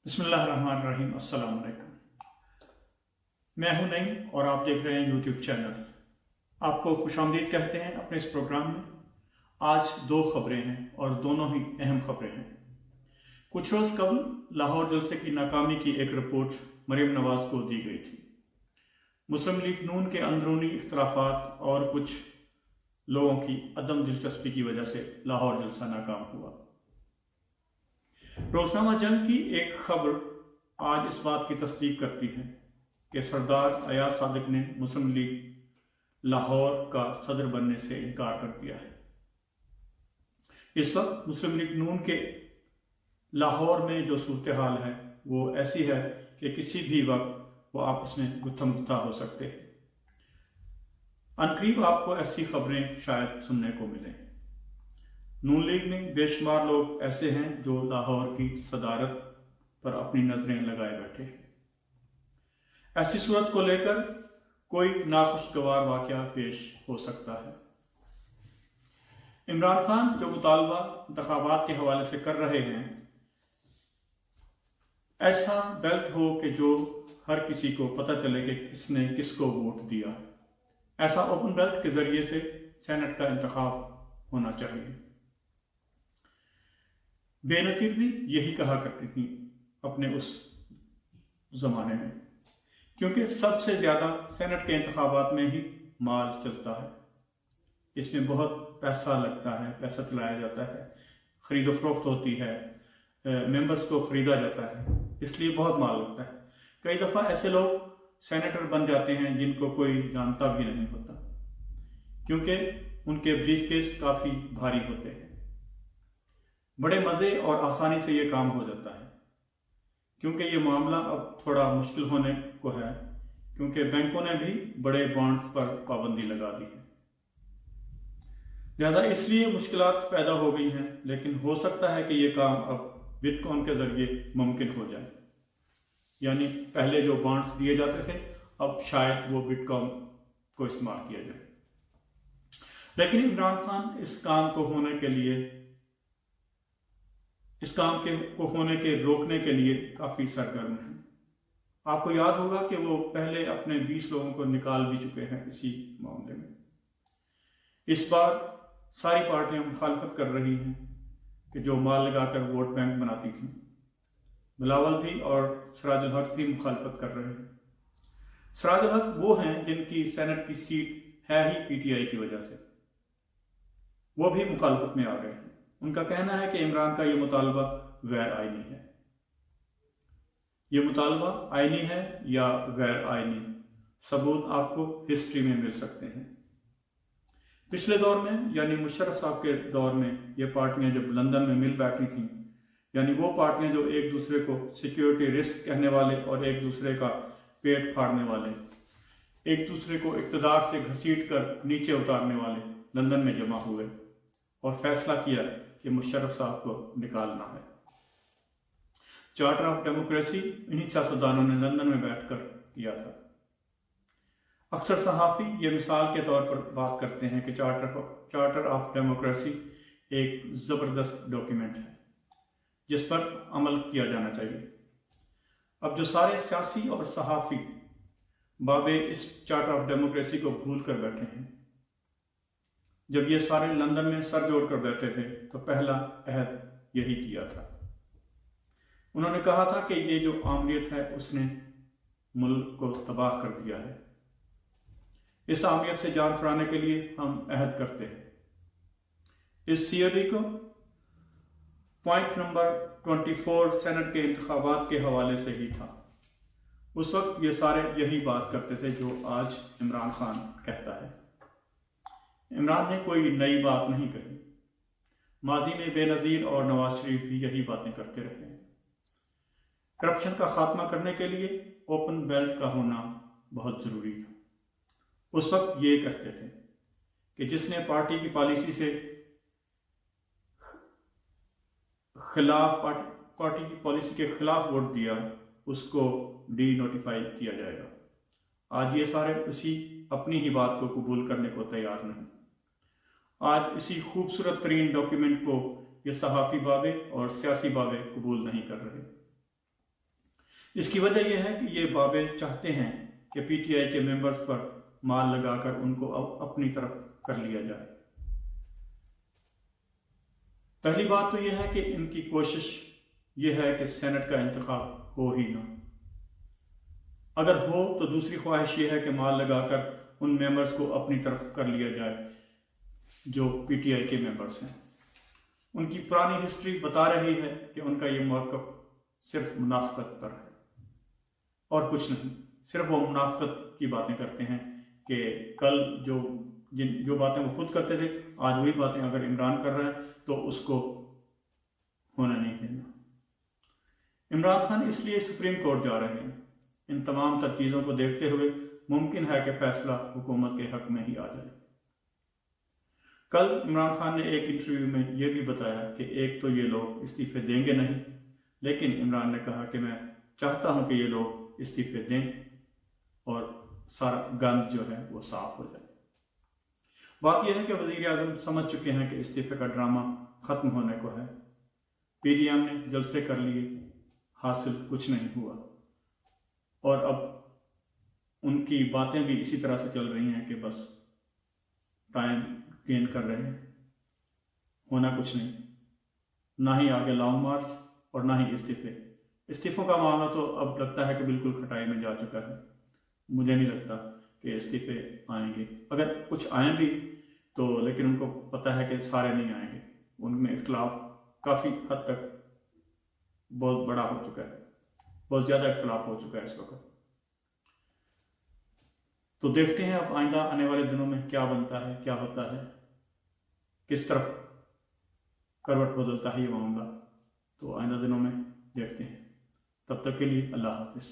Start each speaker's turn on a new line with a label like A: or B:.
A: बिस्मिल्लाहिर्रहमानिर्रहीम। अस्सलाम वालेकुम। मैं हूं नईम और आप देख रहे हैं यूट्यूब चैनल। आपको खुशामदीद कहते हैं अपने इस प्रोग्राम में। आज दो खबरें हैं और दोनों ही अहम खबरें हैं। कुछ रोज़ कबल लाहौर जलसे की नाकामी की एक रिपोर्ट मरीम नवाज को दी गई थी। मुस्लिम लीग नून के अंदरूनी इख्तलाफात और कुछ लोगों की अदम दिलचस्पी की वजह से लाहौर जलसा नाकाम हुआ। रोजनामा जंग की एक खबर आज इस बात की तस्दीक करती है कि सरदार अयाज सादिक ने मुस्लिम लीग लाहौर का सदर बनने से इनकार कर दिया है। इस वक्त मुस्लिम लीग नून के लाहौर में जो सूरत हाल है वो ऐसी है कि किसी भी वक्त वो आपस में गुत्थम गुत्था हो सकते हैं। अनकरीब आपको ऐसी खबरें शायद सुनने को मिलें। नून लीग में बेशुमार लोग ऐसे हैं जो लाहौर की सदारत पर अपनी नजरें लगाए बैठे हैं। ऐसी सूरत को लेकर कोई नाखुशगवार वाकया पेश हो सकता है। इमरान खान जो मुतालबा इंतखाबात के हवाले से कर रहे हैं, ऐसा बेल्ट हो कि जो हर किसी को पता चले कि किसने किसको वोट दिया। ऐसा ओपन बेल्ट के जरिए से सेनेट का इंतखाब होना चाहिए। बेनज़ीर भी यही कहा करती थी अपने उस जमाने में, क्योंकि सबसे ज्यादा सेनेट के इंतखाबात में ही माल चलता है। इसमें बहुत पैसा लगता है, पैसा चलाया जाता है, खरीदो फरोख्त होती है, मेंबर्स को खरीदा जाता है, इसलिए बहुत माल लगता है। कई दफ़ा ऐसे लोग सेनेटर बन जाते हैं जिनको कोई जानता भी नहीं होता, क्योंकि उनके ब्रीफ केस काफ़ी भारी होते हैं। बड़े मज़े और आसानी से ये काम हो जाता है, क्योंकि ये मामला अब थोड़ा मुश्किल होने को है, क्योंकि बैंकों ने भी बड़े बॉन्ड्स पर पाबंदी लगा दी है। ज़्यादा इसलिए मुश्किलात पैदा हो गई हैं, लेकिन हो सकता है कि ये काम अब बिटकॉइन के ज़रिए मुमकिन हो जाए। यानी पहले जो बॉन्ड्स दिए जाते थे, अब शायद वो बिटकॉइन को इस्तेमाल किया जाए। लेकिन इमरान खान इस काम को होने के रोकने के लिए काफ़ी सरगर्म है। आपको याद होगा कि वो पहले अपने 20 लोगों को निकाल भी चुके हैं इसी मामले में। इस बार सारी पार्टियां मुखालफत कर रही हैं कि जो माल लगाकर वोट बैंक बनाती थी। बिलावल भी और सिराजुल हक भी मुखालफत कर रहे हैं। सिराजुल हक वो हैं जिनकी सेनेट की सीट है ही पीटीआई की वजह से, वो भी मुखालफत में आ गए हैं। उनका कहना है कि इमरान का ये मुतालबा गैर आईनी है। ये मुतालबा आईनी है या गैर आईनी, सबूत आपको हिस्ट्री में मिल सकते हैं। पिछले दौर में यानी मुशर्रफ साहब के दौर में ये पार्टियां जब लंदन में मिल बैठी थीं, यानी वो पार्टियां जो एक दूसरे को सिक्योरिटी रिस्क कहने वाले और एक दूसरे का पेट फाड़ने वाले, एक दूसरे को इक़्तिदार से घसीट कर नीचे उतारने वाले, लंदन में जमा हुए और फैसला किया कि मुशर्रफ साहब को निकालना है। चार्टर ऑफ डेमोक्रेसी इन्हीं सियासतदानों ने लंदन में बैठकर किया था। अक्सर सहाफ़ी ये मिसाल के तौर पर बात करते हैं कि चार्टर ऑफ डेमोक्रेसी एक ज़बरदस्त डॉक्यूमेंट है जिस पर अमल किया जाना चाहिए। अब जो सारे सियासी और सहाफ़ी बाबे इस चार्टर ऑफ डेमोक्रेसी को भूल कर बैठे हैं, जब ये सारे लंदन में सर जोड़ कर बैठे थे तो पहला अहद यही किया था। उन्होंने कहा था कि ये जो आमरीत है उसने मुल्क को तबाह कर दिया है। इस आमरीत से जान छुड़ाने के लिए हम अहद करते हैं। इस थियरी को पॉइंट नंबर 24 सेनेट के इंतखाबात के हवाले से ही था। उस वक्त ये सारे यही बात करते थे जो आज इमरान खान कहता है। इमरान ने कोई नई बात नहीं कही। माजी में बेनज़ीर और नवाज शरीफ भी यही बातें करते रहे हैं। करप्शन का खात्मा करने के लिए ओपन बेल्ट का होना बहुत ज़रूरी था। उस वक्त ये कहते थे कि जिसने पार्टी की पॉलिसी से खिलाफ पार्टी की पॉलिसी के खिलाफ वोट दिया उसको डी नोटिफाई किया जाएगा। आज ये सारे उसी अपनी ही बात को कबूल करने को तैयार नहीं। आज इसी खूबसूरत तरीन डॉक्यूमेंट को ये सहाफ़ी बाबे और सियासी बाबे कबूल नहीं कर रहे। اس کی وجہ یہ ہے کہ یہ بابے چاہتے ہیں کہ پی ٹی آئی کے ممبرز پر مال لگا کر ان کو اپنی طرف کر لیا جائے۔ پہلی بات تو یہ ہے کہ ان کی کوشش یہ ہے کہ سینٹ کا انتخاب ہو ہی نہ، اگر ہو تو دوسری خواہش یہ ہے کہ مال لگا کر ان ممبرز کو اپنی طرف کر لیا جائے جو پی ٹی آئی کے ممبرز ہیں۔ ان کی پرانی ہسٹری بتا رہی ہے کہ ان کا یہ موقف صرف منافقت پر ہے اور کچھ نہیں، صرف وہ منافقت کی باتیں کرتے ہیں کہ کل جو باتیں وہ خود کرتے تھے آج وہی باتیں اگر عمران کر رہے ہیں تو اس کو ہونا نہیں دینا۔ عمران خان اس لیے سپریم کورٹ جا رہے ہیں۔ ان تمام تر چیزوں کو دیکھتے ہوئے ممکن ہے کہ فیصلہ حکومت کے حق میں ہی آ جائے۔ کل عمران خان نے ایک انٹرویو میں یہ بھی بتایا کہ ایک تو یہ لوگ استعفے دیں گے نہیں، لیکن عمران نے کہا کہ میں چاہتا ہوں کہ یہ لوگ استعفے دیں اور سارا گند جو ہے وہ صاف ہو جائے۔ بات یہ ہے کہ وزیر اعظم سمجھ چکے ہیں کہ استعفے کا ڈرامہ ختم ہونے کو ہے۔ پی ڈی ایم نے جلسے کر لیے، حاصل کچھ نہیں ہوا، اور اب ان کی باتیں بھی اسی طرح سے چل رہی ہیں کہ بس ٹائم گین کر رہے ہیں، ہونا کچھ نہیں، نہ ہی آگے لانگ مارچ اور نہ ہی استعفوں کا معاملہ تو اب لگتا ہے کہ بالکل کھٹائی میں جا چکا ہے۔ مجھے نہیں لگتا کہ استعفے آئیں گے، اگر کچھ آئیں بھی تو لیکن ان کو پتہ ہے کہ سارے نہیں آئیں گے، ان میں اختلاف کافی حد تک بہت بڑا ہو چکا ہے، بہت زیادہ اختلاف ہو چکا ہے اس وقت۔ تو دیکھتے ہیں اب آئندہ آنے والے دنوں میں کیا بنتا ہے، کیا ہوتا ہے، کس طرف کروٹ بدلتا ہے یہ معاملہ، تو آئندہ دنوں میں دیکھتے ہیں۔ تب تک کے لیے اللہ حافظ۔